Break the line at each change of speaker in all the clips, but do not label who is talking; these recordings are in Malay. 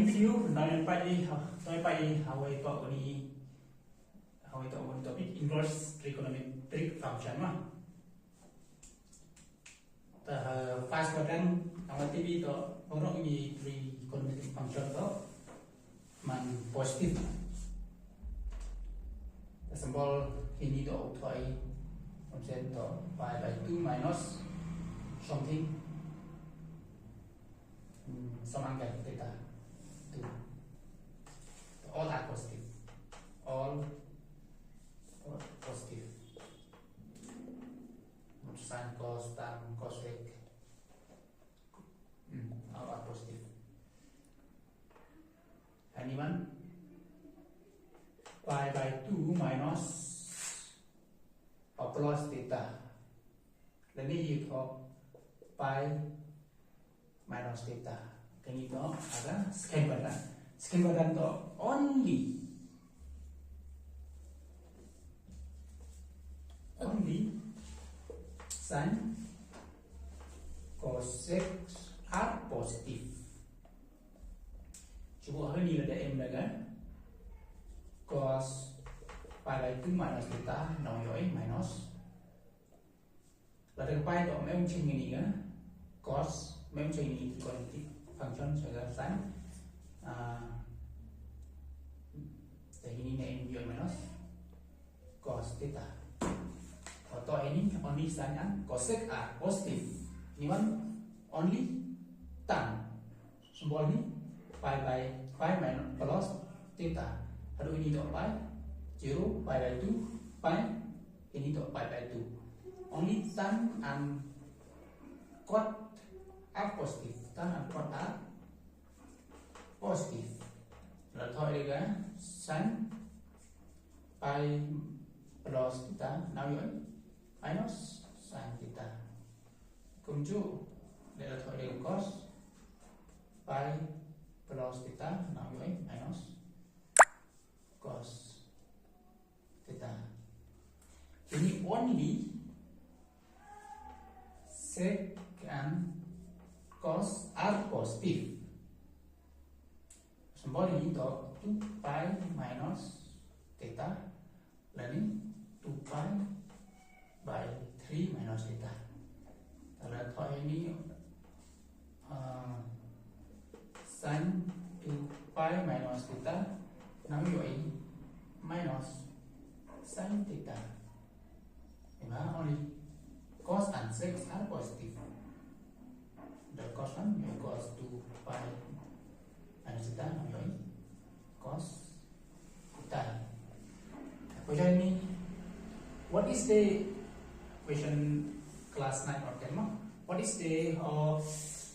review nói bài how I talk on topic inverse trigonometric function mà the first quadrant our TV to orang ini trigonometric function to man positive the symbol ini to thoại function to pi by 2 minus something some angle theta 2 all are positive all positive sin cos tan cosec all are positive anyone pi by 2 minus or plus theta let me use pi minus theta cái gì đó ada scan badan to only sin cosec are positive coba hari ni ada em kan cos pi by 2 minus theta nó dõi minus là được pi to mấy ông trình này nữa cos mấy ông trình này thì còn function sẽ là sin jadi ini em dõi minus cos theta atau ini only sin and cosec are positive ini kan only tan symbol ini pi by 5 minus plus theta aduh ini dot pi 0 pi by 2 pi ini dot pi by 2 only tan and cos are positive tan and cos are positive là thôi đi cái sin pi plus theta nào vậy minus sin theta cùng chú để là thôi đi cos pi plus theta nào vậy minus cos theta ini only sec and cos are positive symbol ini to 2 pi minus theta là ini 2 pi by 3 minus theta là thôi ini sin 2 pi minus theta nắm vậy minus sin theta mà only cos and sec are positive the cos one cos 2 pi minus theta nắm vậy cos theta question ini what is the question class 9 or 10 what is the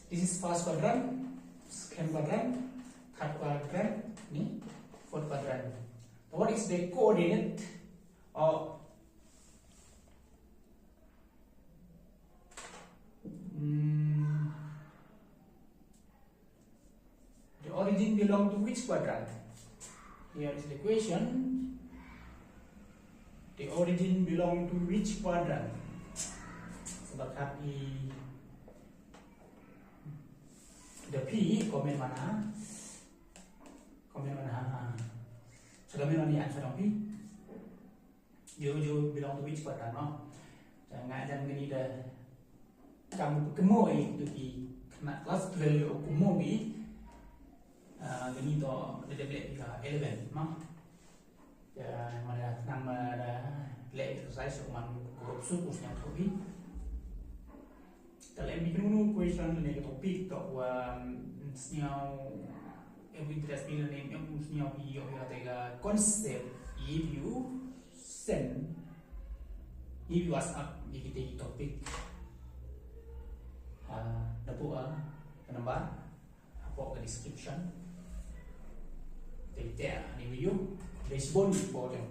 this is first quadrant second quadrant third quadrant ni fourth quadrant what is the coordinate of the origin belong to which quadrant here is the question the origin belong to which quadrant sebab kami the P komen mana sudah mana ni answer dong P you belong to which quadrant no jangan gini dah kamu kemoi tu ki kena kelas 12 kemoi gini to dia beli 11 no mana nama lệ exercise của mình group số của nhà topic tại lẽ mình nu question này topic to nhau em interest in name em nhau hiểu là cái concept if you ask up di kita topic dapat number apa ke description jadi ni video baseball di bawah yang